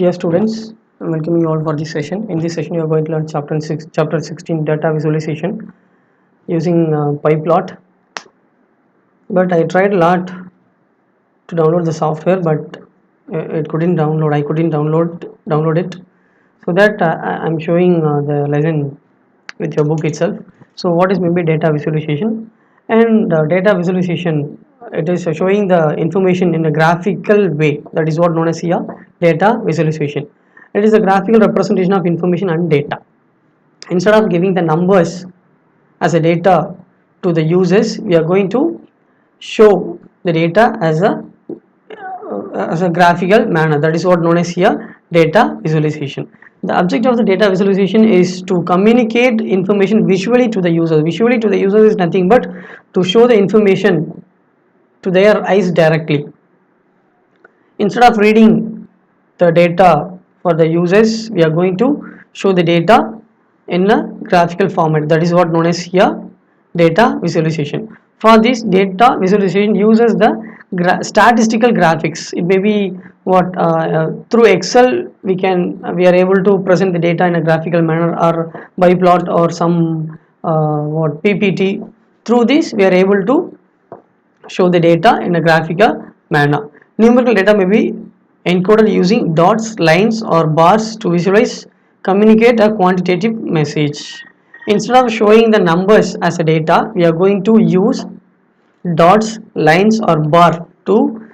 Dear students, I welcome you all for this session. In this session, you are going to learn chapter 16, data visualization using PyPlot. But I tried a lot to download the software, but it couldn't download. I couldn't download it. So that I'm showing the lesson with your book itself. So what is maybe data visualization? And data visualization, it is showing the information in a graphical way. That is what known as here data visualization. It is a graphical representation of information and data. Instead of giving the numbers as a data to the users, we are going to show the data as a graphical manner. That is what known as here data visualization. The object of the data visualization is to communicate information visually to the user. Visually to the user is nothing but to show the information to their eyes directly. Instead of reading the data for the users, we are going to show the data in a graphical format. That is what known as here data visualization. For this data visualization uses the statistical graphics. It may be what through Excel we are able to present the data in a graphical manner, or by plot, or some what PPT. Through this we are able to show the data in a graphical manner. Numerical data may be encoded using dots, lines, or bars to visualize, communicate a quantitative message. Instead of showing the numbers as a data, we are going to use dots, lines, or bar to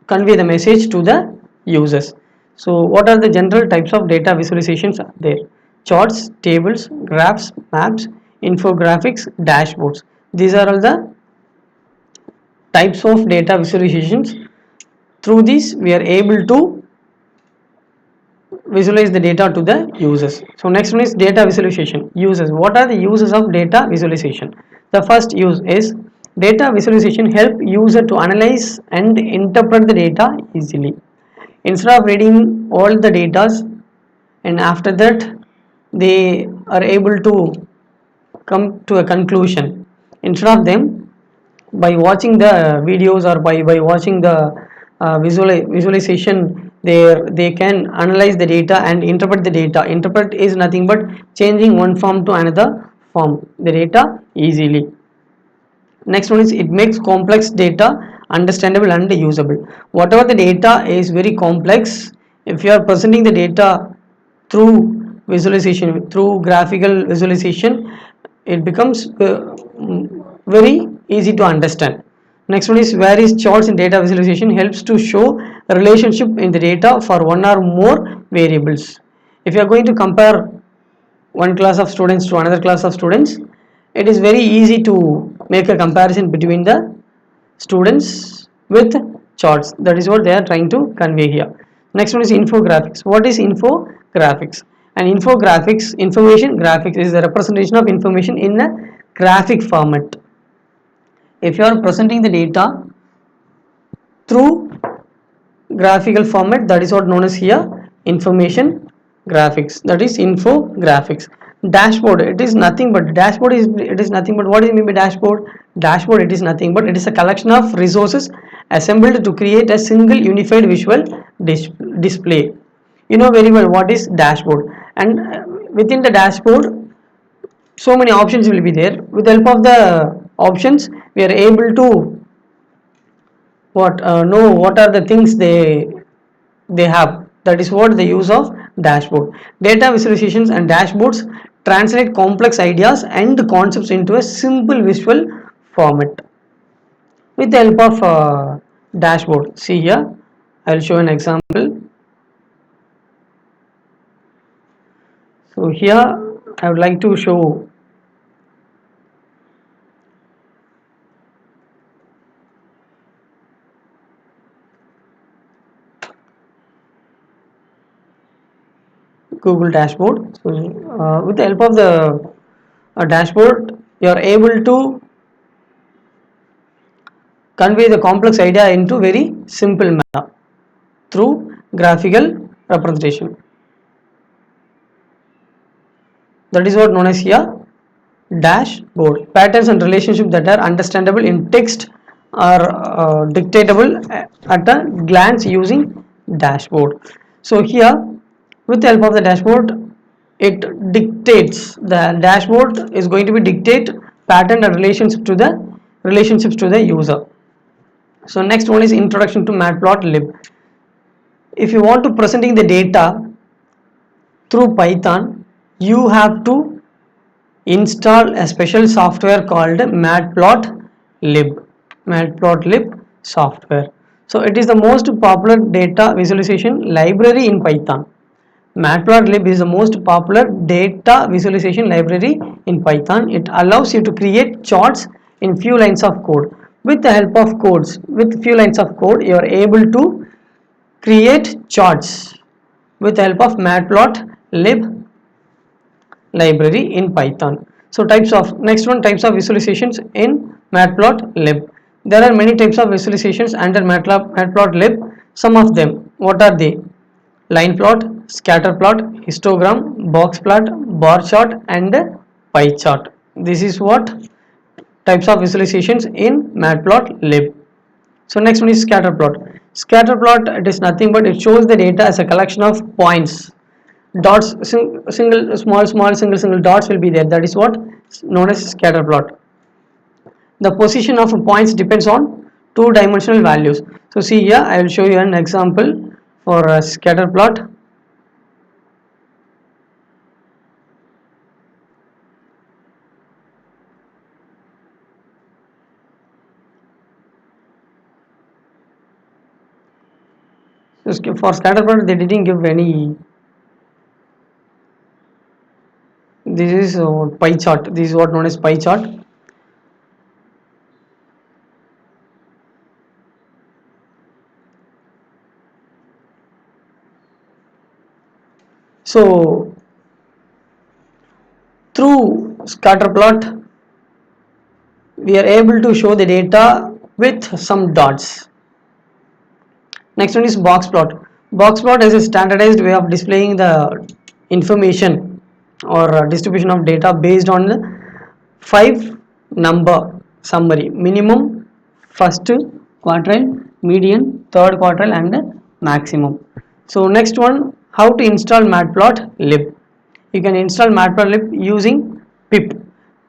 convey the message to the users. So what are the general types of data visualizations are there? Charts, tables, graphs, maps, infographics, dashboards. These are all the types of data visualizations. Through this we are able to visualize the data to the users. So next one is data visualization uses. What are the uses of data visualization? The first use is data visualization help user to analyze and interpret the data easily. Instead of reading all the data and after that they are able to come to a conclusion, instead of them, by watching the videos or by watching the visualization, they can analyze the data and interpret the data. Interpret is nothing but changing one form to another form the data easily. Next one is it makes complex data understandable and usable. Whatever the data is very complex, if you are presenting the data through visualization, through graphical visualization, it becomes very easy to understand. Next one is various charts in data visualization helps to show a relationship in the data for one or more variables. If you are going to compare one class of students to another class of students, it is very easy to make a comparison between the students with charts. That is what they are trying to convey here. Next one is infographics. What is infographics? And infographics, information graphics, is the representation of information in a graphic format. If you are presenting the data through graphical format, that is what known as here information graphics, that is infographics. Dashboard, it is nothing but what is mean by dashboard? Dashboard, it is nothing but it is a collection of resources assembled to create a single unified visual display. You know very well what is dashboard, and within the dashboard so many options will be there. With the help of the options we are able to know what are the things they have. That is what the use of dashboard. Data visualizations and dashboards translate complex ideas and concepts into a simple visual format with the help of dashboard. See here, I will show an example. So here I would like to show Google dashboard. So with the help of the dashboard you are able to convey the complex idea into very simple manner through graphical representation. That is what known as here dashboard. Patterns and relationships that are understandable in text are dictatable at a glance using dashboard. So here, with the help of the dashboard, it dictates, the dashboard is going to be dictate pattern and relationships to the user. So next one is introduction to matplotlib. If you want to presenting the data through Python, you have to install a special software called matplotlib software. So it is the most popular data visualization library in Python. Matplotlib is the most popular data visualization library in Python. It allows you to create charts in few lines of code. With the help of codes, with few lines of code, you are able to create charts with the help of matplotlib library in Python. So next one, types of visualizations in matplotlib. There are many types of visualizations under matplotlib. Some of them, what are they? Line plot, scatter plot, histogram, box plot, bar chart and pie chart. This is what types of visualizations in matplotlib. So next one is scatter plot. Scatter plot, it is nothing but it shows the data as a collection of points. Dots, single small single dots will be there. That is what known as scatter plot. The position of points depends on two-dimensional values. So see here, I will show you an example for a scatter plot. So for scatter plot, they didn't give any. This is pie chart. This is what known as pie chart. So through scatter plot, we are able to show the data with some dots. Next one is box plot. Box plot is a standardized way of displaying the information or distribution of data based on the 5 number summary: minimum, first quartile, median, third quartile and maximum. So next one, how to install matplotlib. You can install matplotlib using pip.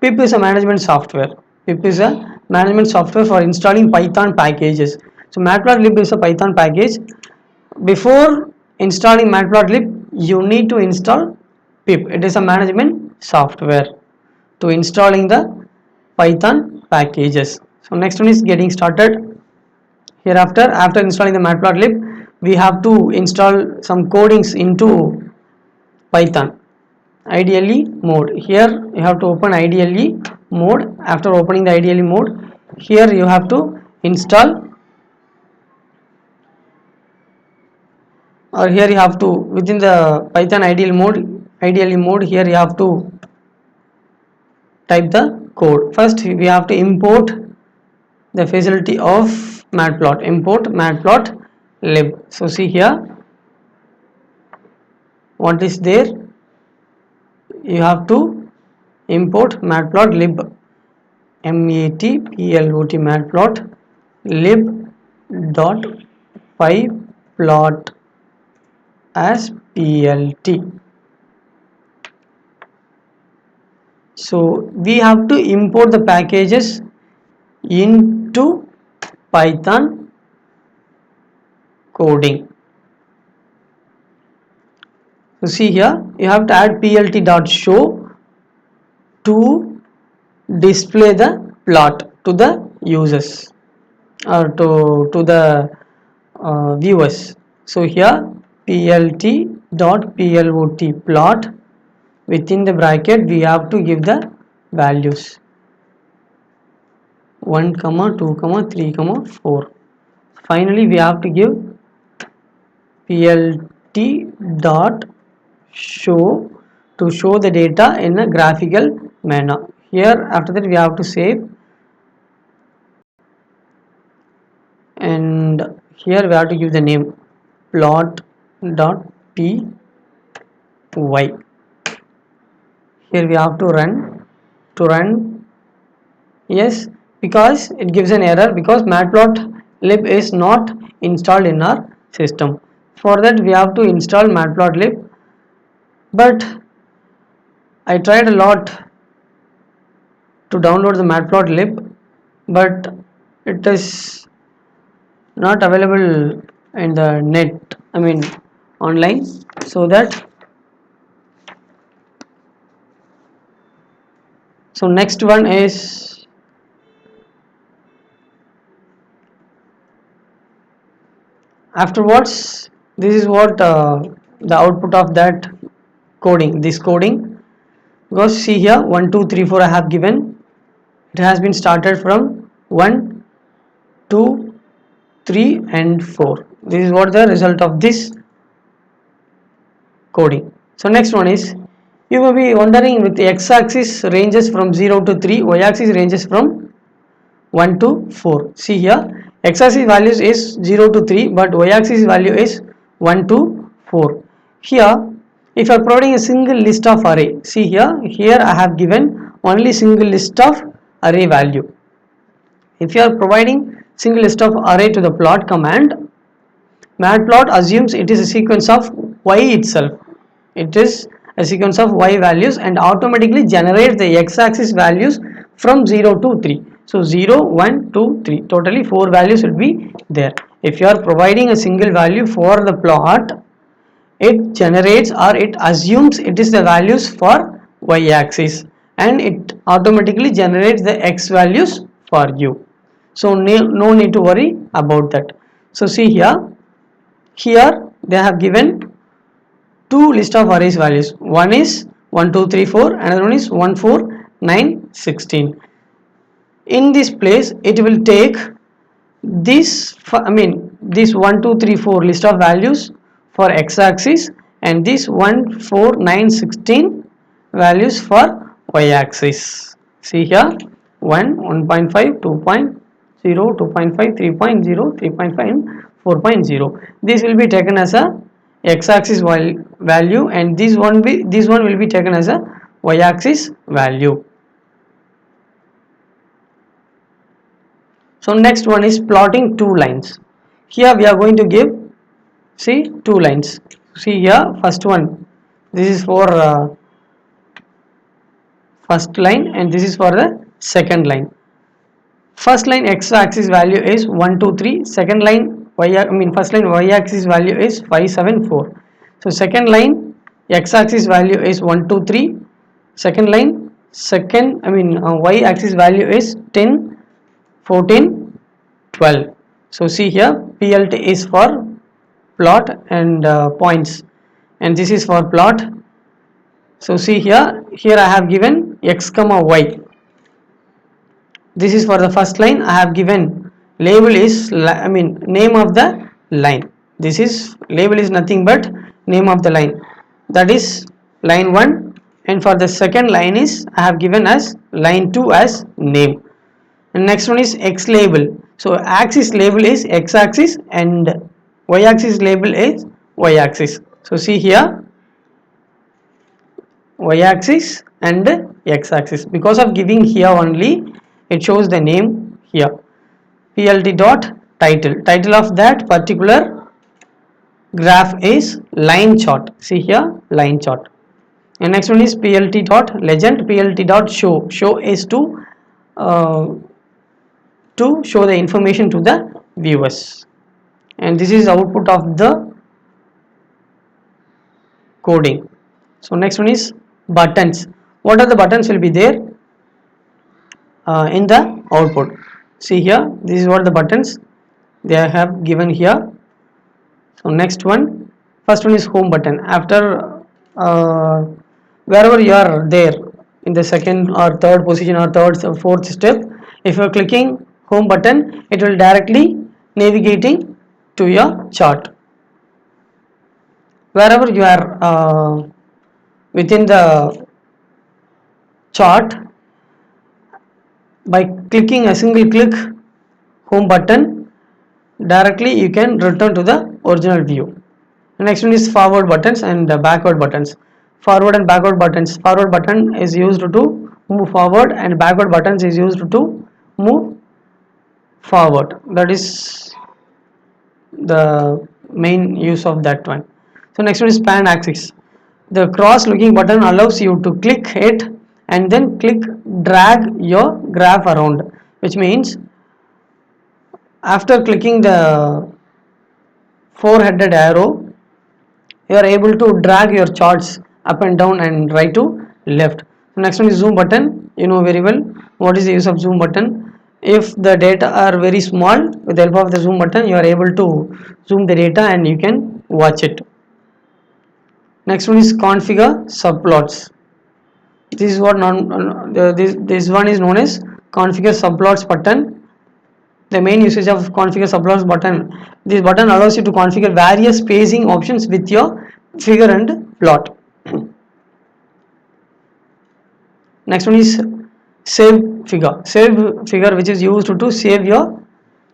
Pip is a management software. Pip is a management software for installing Python packages. So matplotlib is a Python package. Before installing matplotlib, you need to install pip. It is a management software to installing the Python packages. So next one is getting started. Hereafter, after installing the matplotlib, we have to install some codings into Python. IDLE mode. Here you have to open IDLE mode. After opening the IDLE mode, here you have to install, or here you have to, within the Python IDLE mode, here you have to type the code. First we have to import the facility of import matplotlib. So see here what is there. You have to import matplotlib, matplotlib dot py plot as plt. So we have to import the packages into Python coding. So see here, you have to add plt.show to display the plot to the users or to the viewers. So here plt.plot plot, within the bracket we have to give the values 1, 2, 3, 4. Finally we have to give plt.show to show the data in a graphical manner. Here after that we have to save, and here we have to give the name plot.py. Here we have to run. Yes, because it gives an error because matplotlib is not installed in our system. For that we have to install matplotlib, but I tried a lot to download the matplotlib, but it is not available in the net, I mean online. So that, so next one is, afterwards this is what the output of that coding, this coding, because see here 1 2 3 4 I have given. It has been started from 1 2 3 and 4. This is what the result of this coding. So next one is, you may be wondering, with the x-axis ranges from 0 to 3, y-axis ranges from 1 to 4. See here, x-axis values is 0 to 3, but y-axis value is 1 to 4. Here, if you are providing a single list of array, see here I have given only single list of array value. If you are providing single list of array to the plot command, matplot assumes it is a sequence of y itself. It is a sequence of y values and automatically generates the x-axis values from 0 to 3. So 0, 1, 2, 3, totally 4 values will be there. If you are providing a single value for the plot, it generates, or it assumes it is the values for y-axis, and it automatically generates the x values for you. So no need to worry about that. So see here they have given two list of arrays values. One is 1 2 3 4, another one is 1 4 9 16. In this place it will take this, I mean this 1 2 3 4 list of values for x-axis, and this 1 4 9 16 values for y-axis. See here 1 1.5 2.0 2.5 3.0 3.5 and 4.0. This will be taken as a x-axis value, and this one will be taken as a y-axis value. So next one is plotting two lines. Here we are going to give, see, two lines. See here, first one, this is for first line, and this is for the second line. First line x-axis value is 1 2 3. Second line first line y-axis value is 5 7 4. So second line x-axis value is 1 2 3. Second line y-axis value is 10 14 12. So see here plt is for plot and points, and this is for plot. So see here I have given x comma y. This is for the first line. I have given label is name of the line. This is label is nothing but name of the line, that is line 1, and for the second line is I have given as line 2 as name. And next one is x label. So axis label is x axis and y axis label is y axis. So see here y axis and x axis, because of giving here only it shows the name here. Plt dot title of that particular graph is line chart. See here line chart. And next one is plt dot legend. Plt dot show is to show the information to the viewers, and this is output of the coding. So next one is buttons. What are the buttons will be there in the output? See here, this is what the buttons they have given here. So next one, first one is home button. After wherever you are there in the second or third position or third or fourth step, if you are clicking home button, it will directly navigating to your chart. Wherever you are within the chart, by clicking a single click home button, directly you can return to the original view. The next one is forward buttons and backward buttons. Forward and backward buttons. Forward button is used to move forward, and backward buttons is used to move forward. That is the main use of that one. So next one is span axis. The cross looking button allows you to click it and then drag your graph around, which means after clicking the four headed arrow, you are able to drag your charts up and down and right to left. Next one is zoom button. You know very well what is the use of zoom button. If the data are very small, with the help of the zoom button you are able to zoom the data and you can watch it. Next one is configure subplots. This is what this one is known as configure subplots button. The main usage of configure subplots button, this button allows you to configure various spacing options with your figure and plot. Next one is save figure which is used to save your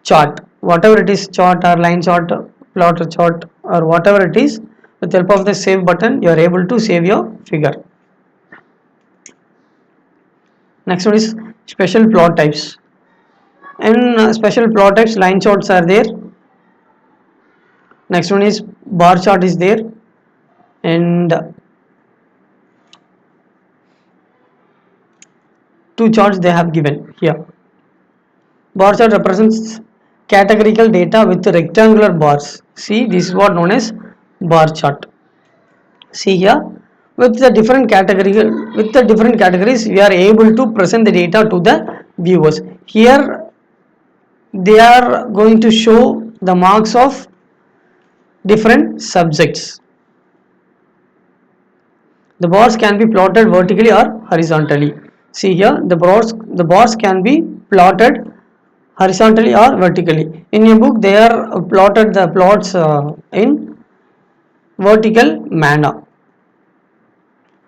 chart, whatever it is, chart or line chart, plot or chart or whatever it is. With the help of the save button you are able to save your figure. Next one is special plot types. In special plot types, line charts are there. Next one is bar chart is there, and two charts they have given here. Bar chart represents categorical data with rectangular bars. See, this is what known as bar chart. See here, with the different categories we are able to present the data to the viewers. Here they are going to show the marks of different subjects. The bars can be plotted vertically or horizontally. See here, the bars can be plotted horizontally or vertically. In a book they are plotted the plots in vertical manner.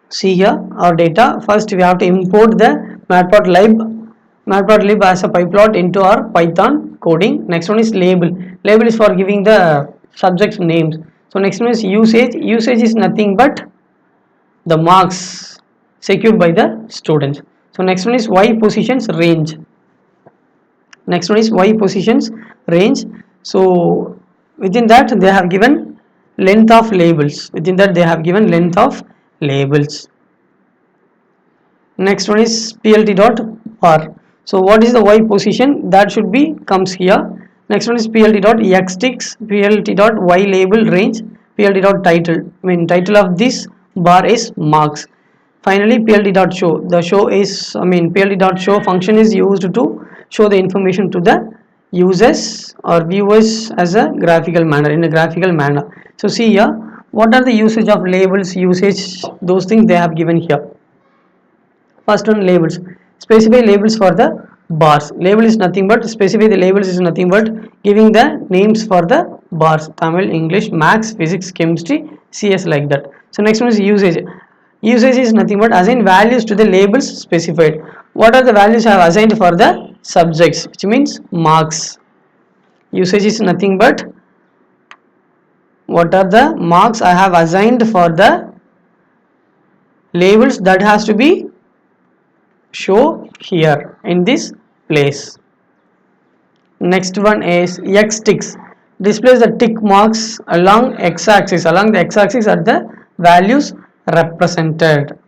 See here our data. First we have to import the matplotlib as a pyplot into our Python coding. Next one is label. Label is for giving the subjects names. So next one is usage. Usage is nothing but the marks secured by the students. So next one is y positions range. Next one is y positions range. So within that they have given length of labels. Within that they have given length of labels. Next one is plt dot bar. So what is the y position, that should be comes here. Next one is plt dot xticks, plt dot y label range, plt dot title. Title of this bar is marks. Finally plt dot show. The show is plt dot show function is used to show the information to the users or viewers as a graphical manner, in a graphical manner. So see here, what are the usage of labels, usage, those things they have given here. First one, labels. Specify labels for the bars. Label is nothing but, specify the labels is nothing but giving the names for the bars. Tamil, English, Maths, Physics, Chemistry, CS, like that. So next one is usage. Usage is nothing but assign values to the labels specified. What are the values I have assigned for the subjects, which means marks. Usage is nothing but what are the marks I have assigned for the labels that has to be show here in this place. Next one is xticks. Displays the tick marks along x-axis. Along the x-axis are the values represented.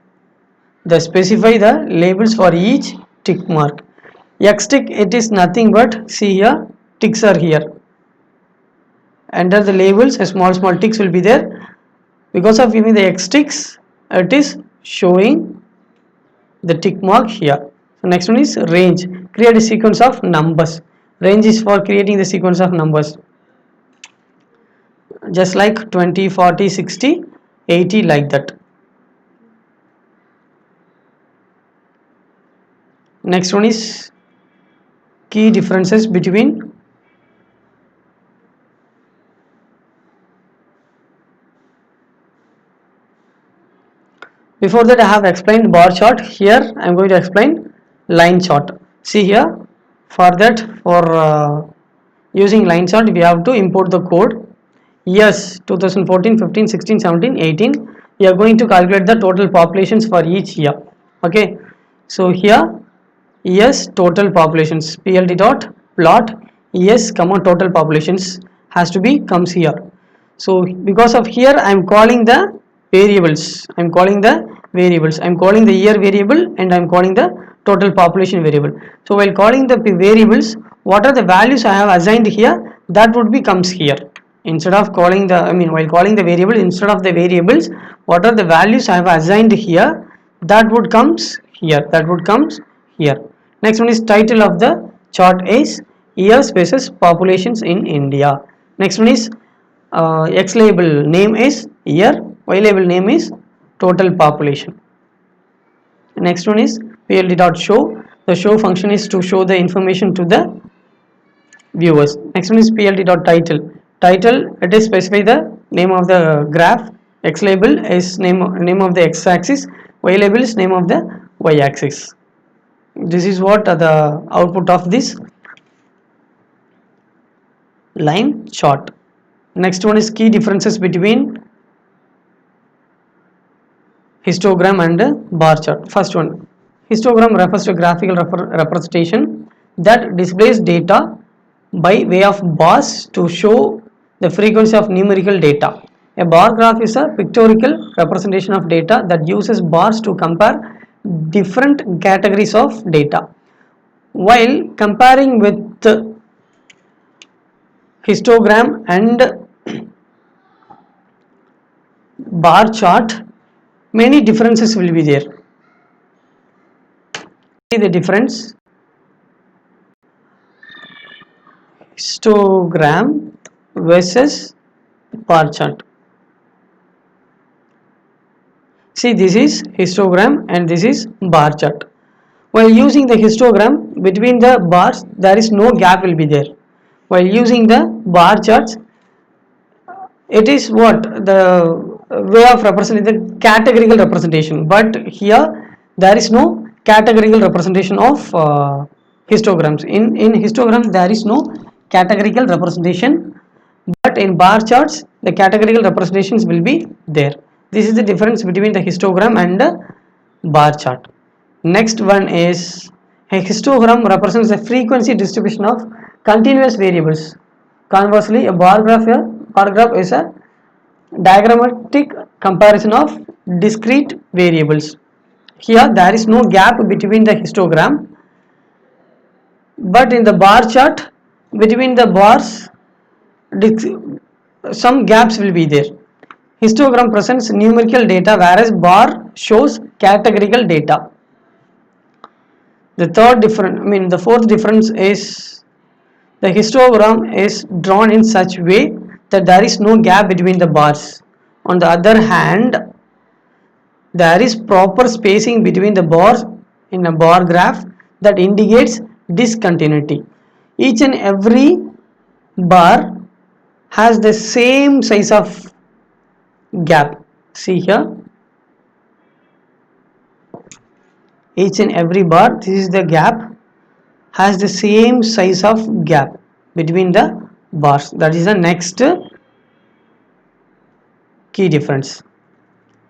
They specify the labels for each tick mark. Xtick, it is nothing but, see here, ticks are here. Under the labels a small ticks will be there. Because of giving the xticks, it is showing the tick mark here. So next one is range. Create a sequence of numbers. Range is for creating the sequence of numbers, just like 20, 40, 60, 80, like that. Next one is key differences between before that I have explained bar chart. Here I am going to explain line chart. See here, for that, for using line chart we have to import the code. Yes, 2014, 15, 16, 17, 18. We are going to calculate the total populations for each year. Okay, so here yes, total populations, plt dot plot yes comma total populations has to be comes here. So because of here I am calling the variables, I am calling the variables, I am calling the year variable and I am calling the total population variable. So while calling the variables, what are the values I have assigned here, that would be comes here. Instead of calling the, I mean while calling the variable, instead of the variables, what are the values I have assigned here, that would comes here, that would comes here. Next one is title of the chart is year spaces populations in India. Next one is X label name is year, Y label name is total population. Next one is PLD dot show. The show function is to show the information to the viewers. Next one is PLD dot title. Title, it is specify the name of the graph. X label is name of the X axis. Y label is name of the Y axis. This is what the output of this line chart. Next one is key differences between histogram and bar chart. First one, histogram refers to graphical representation that displays data by way of bars to show the frequency of numerical data. A bar graph is a pictorial representation of data that uses bars to compare different categories of data. While comparing with histogram and bar chart, many differences will be there. See the difference. Histogram versus bar chart. See, this is histogram and this is bar chart. While using the histogram, between the bars there is no gap will be there. While using the bar charts, it is what the way of representing the categorical representation, but here there is no categorical representation of histograms. In histogram there is no categorical representation, but in bar charts the categorical representations will be there. This is the difference between the histogram and the bar chart. Next one is a histogram represents the frequency distribution of continuous variables. Conversely, a bar graph is a diagrammatic comparison of discrete variables. Here there is no gap between the histogram, but in the bar chart between the bars some gaps will be there. Histogram presents numerical data whereas bar shows categorical data. The fourth difference is the histogram is drawn in such way that there is no gap between the bars. On the other hand, there is proper spacing between the bars in a bar graph that indicates discontinuity. Each and every bar has the same size of gap. See here, each and every bar, this is the gap, has the same size of gap between the bars. That is the next key difference.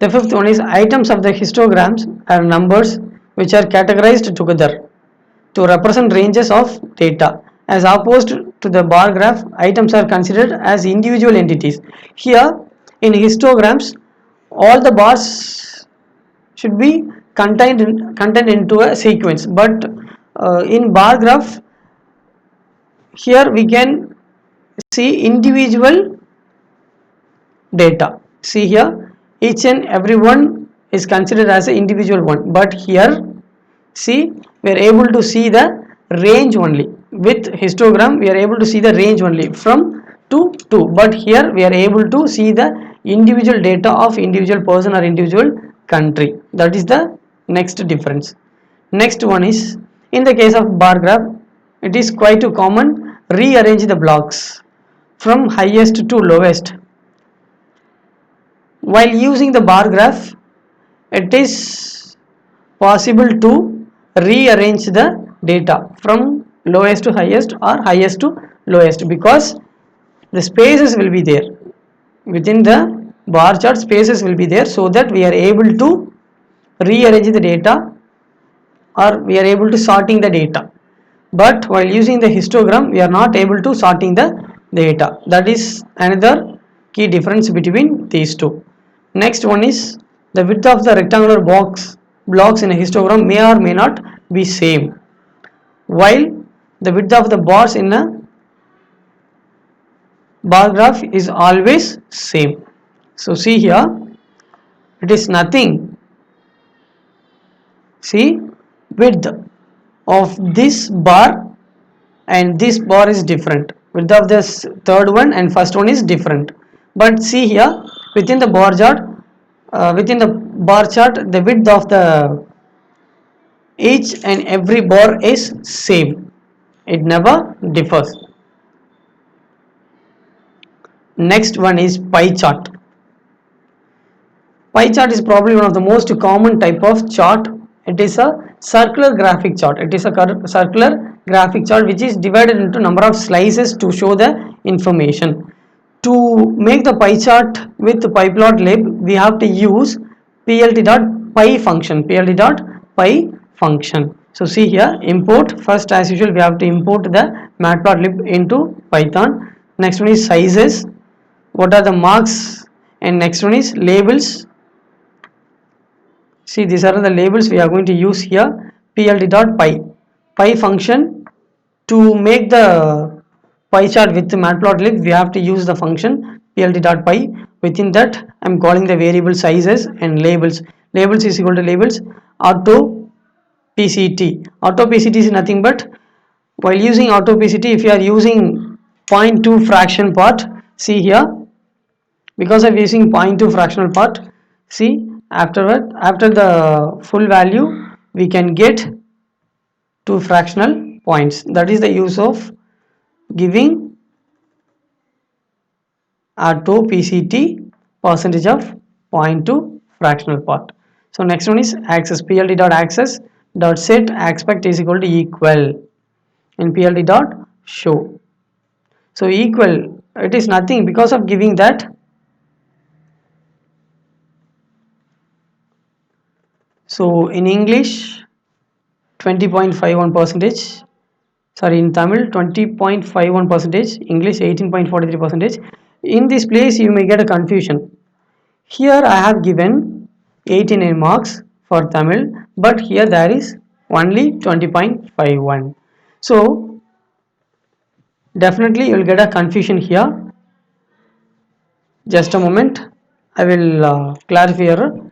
The fifth one is items of the histograms are numbers which are categorized together to represent ranges of data. As opposed to the bar graph, items are considered as individual entities. Here in histograms, all the bars should be contained into a sequence, but in bar graph, here we can see individual data. See here, each and every one is considered as an individual one, but here see we are able to see the range only. With histogram we are able to see the range only from 2 to 2, but here we are able to see the individual data of individual person or individual country. That is the next difference. Next one is, in the case of bar graph, it is quite common rearrange the blocks from highest to lowest. While using the bar graph, it is possible to rearrange the data from lowest to highest or highest to lowest, because the spaces will be there within the bar chart, spaces will be there, so that we are able to rearrange the data or we are able to sorting the data. But while using the histogram we are not able to sorting the data. That is another key difference between these two. Next one is the width of the rectangular blocks in a histogram may or may not be same, while the width of the bars in a bar graph is always same. So see here, it is nothing. See, width of this bar and this bar is different. Width of this third one and first one is different. But see here, within the bar chart, the width of the each and every bar is same. It never differs. Next one is pie chart. Pie chart is probably one of the most common type of chart. It is a circular graphic chart. It is a circular graphic chart which is divided into number of slices to show the information. To make the pie chart with pyplotlib, we have to use plt.py function. plt.py function. So see here, import. First, as usual, we have to import the matplotlib into Python. Next one is sizes. What are the marks? And next one is labels. See, these are the labels we are going to use here. plt.py function. To make the pie chart with matplotlib, we have to use the function plt.py. Within that, I am calling the variable sizes and labels. Labels is equal to labels auto pct. Auto pct is nothing but, while using auto pct, if you are using 0.2 fraction part, see here, because of using 0.2 fractional part, see, after the full value we can get two fractional points. That is the use of giving auto pct percentage of 0.2 fractional part. So next one is access. plt.access dot set aspect is equal to equal and plt dot show. So equal, it is nothing because of giving that. So in English 20.51 percentage, sorry, in Tamil 20.51 percentage, English 18.43 percentage. In this place you may get a confusion. Here I have given 89 marks for Tamil, but here there is only 20.51. So definitely you will get a confusion here. Just a moment, I will clarify your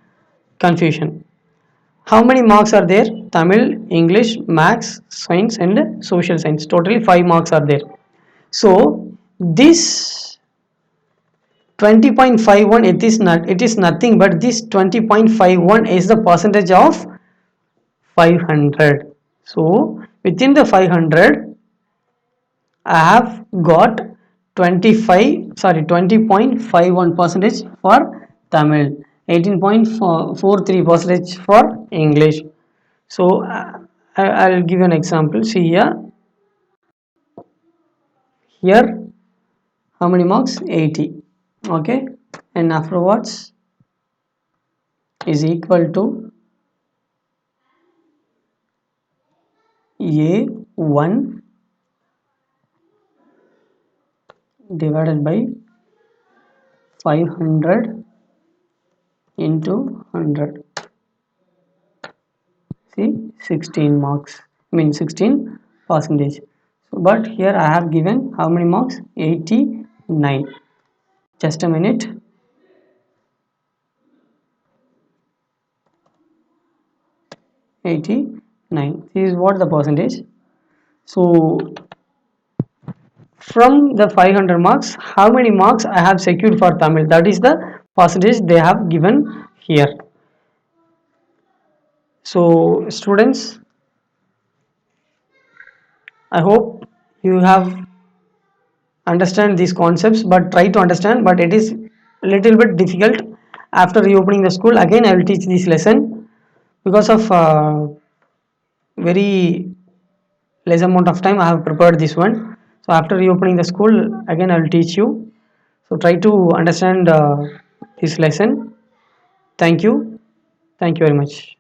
confusion. How many marks are there? Tamil, English, Maths, Science and Social Science. Totally 5 marks are there. So this 20.51, it is nothing but this 20.51 is the percentage of 500. So within the 500 I have got 20.51 percentage for Tamil, 18.43 percentage for English. So I'll give you an example. See here how many marks? 80. Okay, and afterwards is equal to A1 divided by 500 into 100. See, 16 marks, I mean 16 percentage. So but here I have given how many marks? 89. Just a minute. 89. This is what the percentage. So from the 500 marks, how many marks I have secured for Tamil? That is the percentage they have given here. So students, I hope you have understand these concepts, but try to understand, but it is a little bit difficult. After reopening the school, again I will teach this lesson because of very less amount of time I have prepared this one. So after reopening the school, again I will teach you. So try to understand this lesson. Thank you very much.